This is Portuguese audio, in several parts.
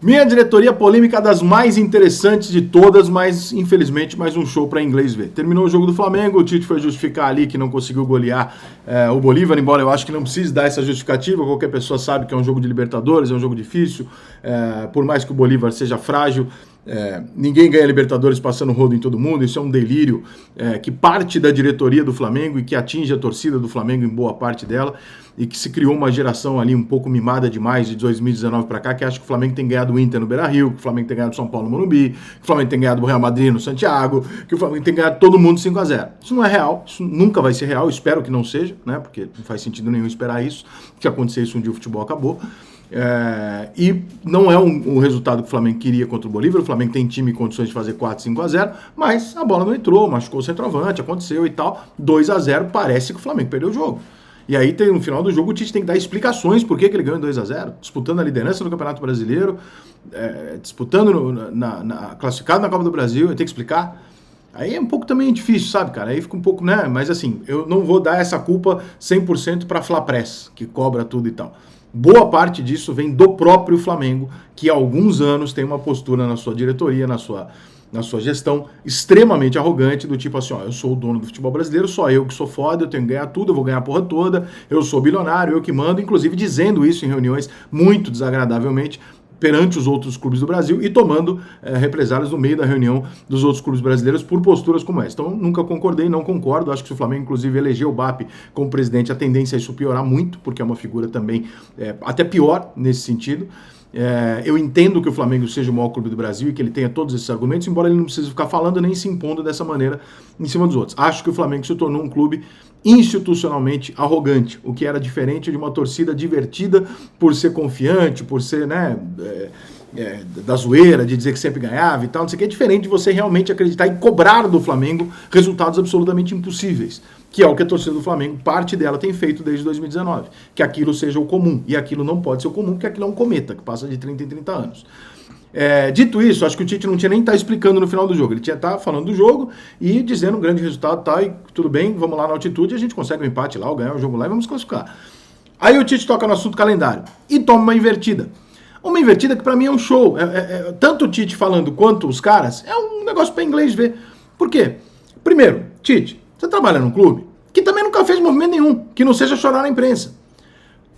Minha diretoria polêmica das mais interessantes de todas, mas infelizmente mais um show para inglês ver. Terminou o jogo do Flamengo, o Tite foi justificar ali que não conseguiu golear o Bolívar, embora eu acho que não precise dar essa justificativa, qualquer pessoa sabe que é um jogo de Libertadores, é um jogo difícil, por mais que o Bolívar seja frágil, ninguém ganha Libertadores passando rodo em todo mundo, isso é um delírio que parte da diretoria do Flamengo e que atinge a torcida do Flamengo em boa parte dela, e que se criou uma geração ali um pouco mimada demais de 2019 para cá, que acha que o Flamengo tem ganhado o Inter no Beira-Rio, que o Flamengo tem ganhado o São Paulo no Morumbi, que o Flamengo tem ganhado o Real Madrid no Santiago, que o Flamengo tem ganhado todo mundo 5-0. Isso não é real, isso nunca vai ser real, espero que não seja, né? Porque não faz sentido nenhum esperar isso, que acontecer isso um dia o futebol acabou. E não é um resultado que o Flamengo queria contra o Bolívar. O Flamengo tem time e condições de fazer 4-5-0, mas a bola não entrou, machucou o centroavante, aconteceu e tal. 2-0, parece que o Flamengo perdeu o jogo. E aí, no final do jogo, o Tite tem que dar explicações por que ele ganhou 2-0, disputando a liderança do Campeonato Brasileiro, disputando classificado na Copa do Brasil, ele tem que explicar. Aí é um pouco também difícil, sabe, cara? Aí fica um pouco, né? Mas assim, eu não vou dar essa culpa 100% para a Flapress, que cobra tudo e tal. Boa parte disso vem do próprio Flamengo, que há alguns anos tem uma postura na sua diretoria, na sua gestão extremamente arrogante, do tipo assim, ó, eu sou o dono do futebol brasileiro, só eu que sou foda, eu tenho que ganhar tudo, eu vou ganhar a porra toda, eu sou bilionário, eu que mando, inclusive dizendo isso em reuniões muito desagradavelmente perante os outros clubes do Brasil e tomando represálias no meio da reunião dos outros clubes brasileiros por posturas como essa. Então, nunca concordei, não concordo, acho que se o Flamengo, inclusive, elegeu o BAP como presidente, a tendência é isso piorar muito, porque é uma figura também até pior nesse sentido. Eu entendo que o Flamengo seja o maior clube do Brasil e que ele tenha todos esses argumentos, embora ele não precise ficar falando nem se impondo dessa maneira em cima dos outros. Acho que o Flamengo se tornou um clube institucionalmente arrogante, o que era diferente de uma torcida divertida por ser confiante, por ser, né, da zoeira, de dizer que sempre ganhava e tal, não sei o que. É diferente de você realmente acreditar e cobrar do Flamengo resultados absolutamente impossíveis, que é o que a torcida do Flamengo, parte dela, tem feito desde 2019, que aquilo seja o comum, e aquilo não pode ser o comum, porque aquilo é um cometa, que passa de 30 em 30 anos. Dito isso, acho que o Tite não tinha nem estar explicando no final do jogo, ele tinha estar falando do jogo e dizendo um grande resultado, tá, e tudo bem, vamos lá na altitude, a gente consegue um empate lá, ou ganhar o jogo lá e vamos classificar. Aí o Tite toca no assunto calendário e toma uma invertida. Uma invertida que pra mim é um show, tanto o Tite falando quanto os caras, é um negócio pra inglês ver. Por quê? Primeiro, Tite, você trabalha num clube que também nunca fez movimento nenhum, que não seja chorar na imprensa.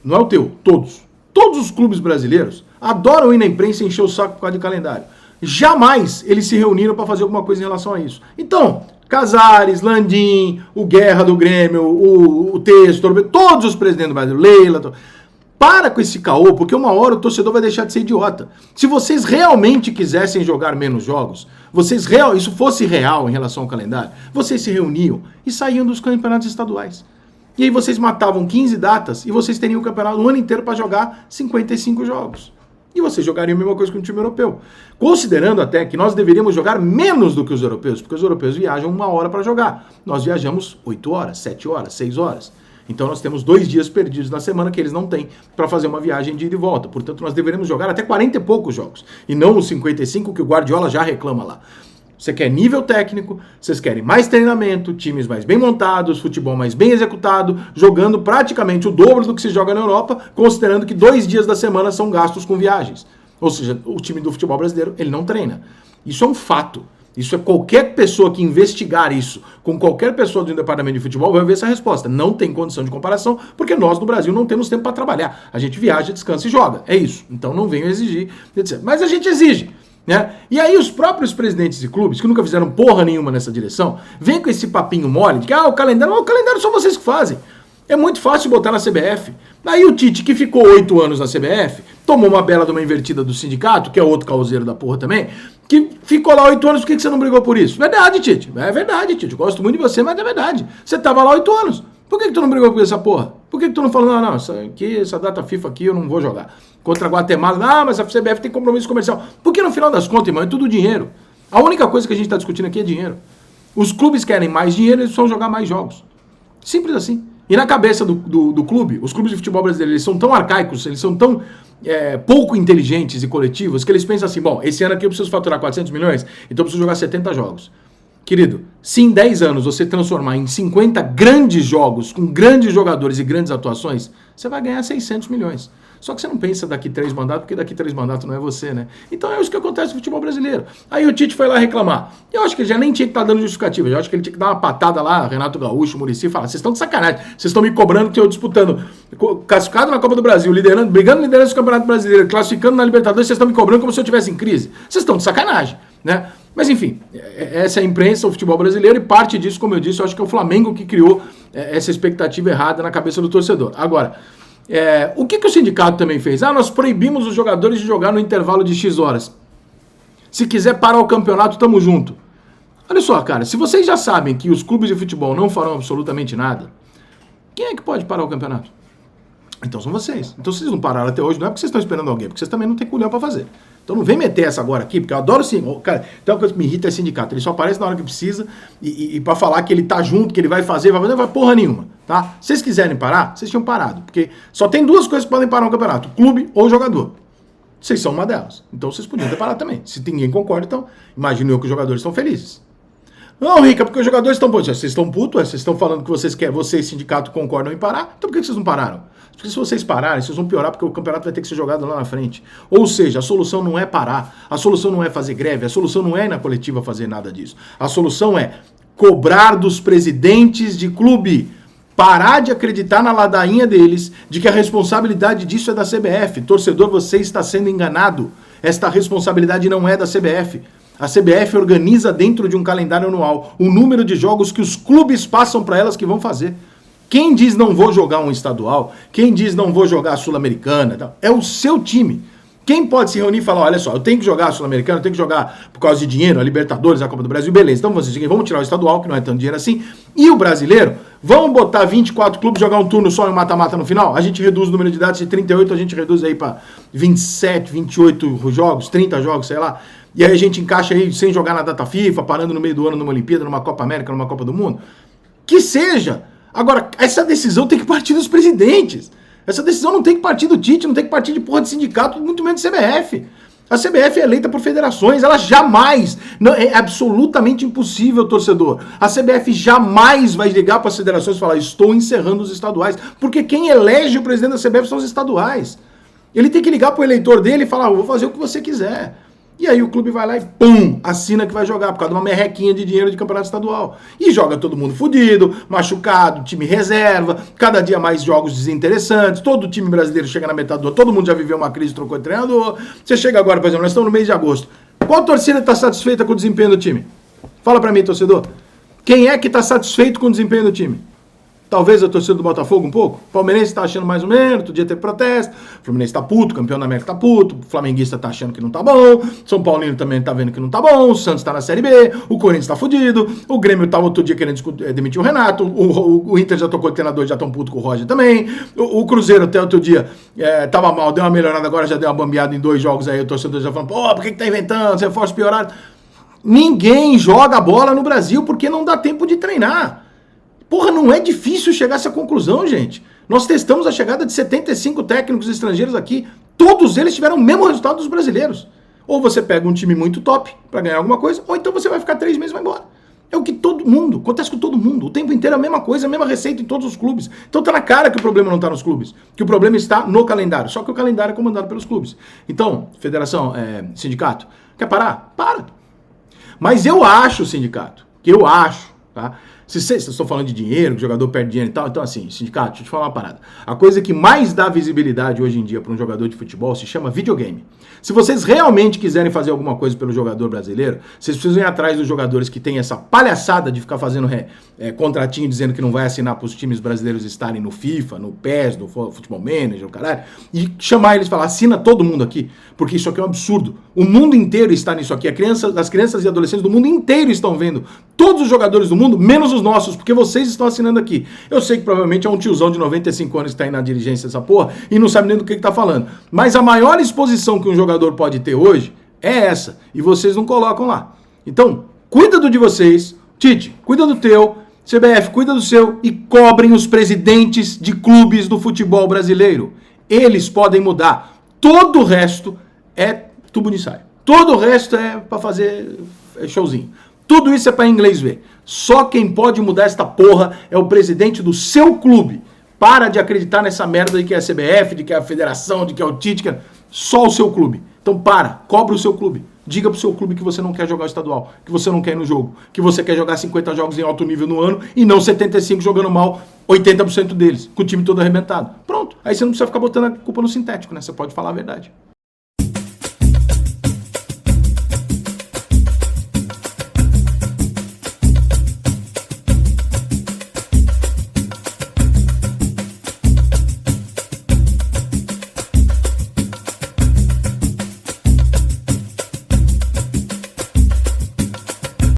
Não é o teu, todos. Todos os clubes brasileiros adoram ir na imprensa e encher o saco por causa de calendário. Jamais eles se reuniram para fazer alguma coisa em relação a isso. Então, Casares, Landim, o Guerra do Grêmio, o Textor, todos os presidentes do Brasil, Leila... Para com esse caô, porque uma hora o torcedor vai deixar de ser idiota. Se vocês realmente quisessem jogar menos jogos, isso fosse real em relação ao calendário, vocês se reuniam e saíam dos campeonatos estaduais. E aí vocês matavam 15 datas e vocês teriam o campeonato o ano inteiro para jogar 55 jogos. E vocês jogariam a mesma coisa que um time europeu. Considerando até que nós deveríamos jogar menos do que os europeus, porque os europeus viajam 1 hora para jogar. Nós viajamos 8 horas, 7 horas, 6 horas. Então nós temos 2 dias perdidos na semana que eles não têm para fazer uma viagem de ida e volta. Portanto, nós deveríamos jogar até 40 e poucos jogos. E não os 55 que o Guardiola já reclama lá. Você quer nível técnico, vocês querem mais treinamento, times mais bem montados, futebol mais bem executado, jogando praticamente o dobro do que se joga na Europa, considerando que 2 dias da semana são gastos com viagens. Ou seja, o time do futebol brasileiro, ele não treina. Isso é um fato. Isso é qualquer pessoa que investigar isso com qualquer pessoa do departamento de futebol vai ver essa resposta. Não tem condição de comparação, porque nós no Brasil não temos tempo para trabalhar. A gente viaja, descansa e joga. É isso. Então não venham exigir, etc. Mas a gente exige, né? E aí os próprios presidentes de clubes, que nunca fizeram porra nenhuma nessa direção, vêm com esse papinho mole de que o calendário são vocês que fazem. É muito fácil botar na CBF. Aí o Tite, que ficou 8 anos na CBF, tomou uma bela de uma invertida do sindicato, que é outro causeiro da porra também, que ficou lá 8 anos, por que você não brigou por isso? Verdade, Tite. É verdade, Tite. Eu gosto muito de você, mas é verdade. Você tava lá 8 anos. Por que tu não brigou por essa porra? Por que tu não falou, não, essa data FIFA aqui eu não vou jogar. Contra a Guatemala, mas a CBF tem compromisso comercial. Porque no final das contas, irmão, é tudo dinheiro. A única coisa que a gente está discutindo aqui é dinheiro. Os clubes querem mais dinheiro, eles precisam jogar mais jogos. Simples assim. E na cabeça do clube, os clubes de futebol brasileiro, eles são tão arcaicos, eles são tão pouco inteligentes e coletivos, que eles pensam assim, bom, esse ano aqui eu preciso faturar 400 milhões, então eu preciso jogar 70 jogos. Querido, se em 10 anos você transformar em 50 grandes jogos, com grandes jogadores e grandes atuações, você vai ganhar 600 milhões. Só que você não pensa daqui 3 mandatos, porque daqui 3 mandatos não é você, né? Então é isso que acontece no futebol brasileiro. Aí o Tite foi lá reclamar. Eu acho que ele já nem tinha que estar dando justificativa. Eu acho que ele tinha que dar uma patada lá, Renato Gaúcho, Muricy, e falar, vocês estão de sacanagem. Vocês estão me cobrando que eu disputando, classificado na Copa do Brasil, liderando, brigando na liderança do Campeonato Brasileiro, classificando na Libertadores, vocês estão me cobrando como se eu estivesse em crise. Vocês estão de sacanagem, né? Mas enfim, essa é a imprensa, o futebol brasileiro, e parte disso, como eu disse, eu acho que é o Flamengo que criou essa expectativa errada na cabeça do torcedor. Agora, o que o sindicato também fez? Nós proibimos os jogadores de jogar no intervalo de X horas. Se quiser parar o campeonato, tamo junto. Olha só, cara, se vocês já sabem que os clubes de futebol não farão absolutamente nada, quem é que pode parar o campeonato? Então são vocês. Então vocês não pararam até hoje, não é porque vocês estão esperando alguém, porque vocês também não têm culhão pra fazer. Então não vem meter essa agora aqui, porque eu adoro sim. Cara, tem uma coisa que me irrita é sindicato. Ele só aparece na hora que precisa e pra falar que ele tá junto, que ele vai fazer, não vai porra nenhuma, tá? Se vocês quiserem parar, vocês tinham parado. Porque só tem 2 coisas que podem parar um campeonato: clube ou jogador. Vocês são uma delas. Então vocês podiam ter parado também. Se ninguém concorda, então imagino eu que os jogadores estão felizes. Não, Rica, porque os jogadores estão putos. Vocês estão putos, vocês estão falando que vocês, sindicato, concordam em parar. Então por que vocês não pararam? Porque se vocês pararem, vocês vão piorar, porque o campeonato vai ter que ser jogado lá na frente. Ou seja, a solução não é parar, a solução não é fazer greve, a solução não é ir na coletiva fazer nada disso. A solução é cobrar dos presidentes de clube, parar de acreditar na ladainha deles, de que a responsabilidade disso é da CBF. Torcedor, você está sendo enganado. Esta responsabilidade não é da CBF. A CBF organiza dentro de um calendário anual o número de jogos que os clubes passam para elas que vão fazer. Quem diz não vou jogar um estadual, quem diz não vou jogar a Sul-Americana, é o seu time. Quem pode se reunir e falar, olha só, eu tenho que jogar a Sul-Americana, eu tenho que jogar por causa de dinheiro, a Libertadores, a Copa do Brasil, beleza. Então vamos tirar o estadual, que não é tanto dinheiro assim, e o brasileiro, vamos botar 24 clubes, jogar um turno só em mata-mata no final? A gente reduz o número de datas de 38, a gente reduz aí para 27, 28 jogos, 30 jogos, sei lá. E aí a gente encaixa aí sem jogar na data FIFA, parando no meio do ano numa Olimpíada, numa Copa América, numa Copa do Mundo. Que seja! Agora, essa decisão tem que partir dos presidentes. Essa decisão não tem que partir do Tite, não tem que partir de porra de sindicato, muito menos de CBF. A CBF é eleita por federações, ela jamais, não, é absolutamente impossível, torcedor. A CBF jamais vai ligar para as federações e falar, estou encerrando os estaduais, porque quem elege o presidente da CBF são os estaduais. Ele tem que ligar para o eleitor dele e falar, vou fazer o que você quiser. E aí o clube vai lá e pum, assina que vai jogar por causa de uma merrequinha de dinheiro de campeonato estadual. E joga todo mundo fudido, machucado, time reserva, cada dia mais jogos desinteressantes, todo time brasileiro chega na metade do ano, todo mundo já viveu uma crise, trocou de treinador. Você chega agora, por exemplo, nós estamos no mês de agosto. Qual torcida está satisfeita com o desempenho do time? Fala pra mim, torcedor. Quem é que está satisfeito com o desempenho do time? Talvez a torcida do Botafogo um pouco. O palmeirense está achando mais ou menos, outro dia teve protesto. O Fluminense está puto, o campeão da América está puto. O flamenguista está achando que não tá bom. São Paulino também está vendo que não tá bom. O Santos está na Série B. O Corinthians está fudido. O Grêmio estava outro dia querendo demitir o Renato. O Inter já tocou o treinador, já tão puto com o Roger também. O Cruzeiro até outro dia estava mal, deu uma melhorada, agora já deu uma bambeada em 2 jogos aí. O torcedor já falando, pô, por que tá inventando? Você reforço piorado. Ninguém joga bola no Brasil porque não dá tempo de treinar. Porra, não é difícil chegar a essa conclusão, gente. Nós testamos a chegada de 75 técnicos estrangeiros aqui. Todos eles tiveram o mesmo resultado dos brasileiros. Ou você pega um time muito top para ganhar alguma coisa, ou então você vai ficar 3 meses e vai embora. É o que todo mundo, acontece com todo mundo. O tempo inteiro é a mesma coisa, a mesma receita em todos os clubes. Então tá na cara que o problema não tá nos clubes. Que o problema está no calendário. Só que o calendário é comandado pelos clubes. Então, federação, sindicato, quer parar? Para. Mas eu acho, sindicato, tá? Se vocês estão falando de dinheiro, que o jogador perde dinheiro e tal, então assim, sindicato, deixa eu te falar uma parada. A coisa que mais dá visibilidade hoje em dia para um jogador de futebol se chama videogame. Se vocês realmente quiserem fazer alguma coisa pelo jogador brasileiro, vocês precisam ir atrás dos jogadores que têm essa palhaçada de ficar fazendo contratinho dizendo que não vai assinar para os times brasileiros estarem no FIFA, no PES, no Futebol Manager, o caralho, e chamar eles e falar, assina todo mundo aqui, porque isso aqui é um absurdo. O mundo inteiro está nisso aqui. As crianças e adolescentes do mundo inteiro estão vendo. Todos os jogadores do mundo, menos os nossos, porque vocês estão assinando aqui. Eu sei que provavelmente é um tiozão de 95 anos que está aí na dirigência dessa porra e não sabe nem do que está falando. Mas a maior exposição que um jogador pode ter hoje é essa. E vocês não colocam lá. Então, cuida do de vocês. Tite, cuida do teu. CBF, cuida do seu. E cobrem os presidentes de clubes do futebol brasileiro. Eles podem mudar. Todo o resto é tubo de ensaio. Todo o resto é para fazer showzinho. Tudo isso é para inglês ver. Só quem pode mudar esta porra é o presidente do seu clube. Para de acreditar nessa merda de que é a CBF, de que é a federação, de que é o Tite, que é só o seu clube. Então cobra o seu clube. Diga pro seu clube que você não quer jogar o estadual, que você não quer ir no jogo, que você quer jogar 50 jogos em alto nível no ano e não 75 jogando mal 80% deles, com o time todo arrebentado. Pronto. Aí você não precisa ficar botando a culpa no sintético, né? Você pode falar a verdade.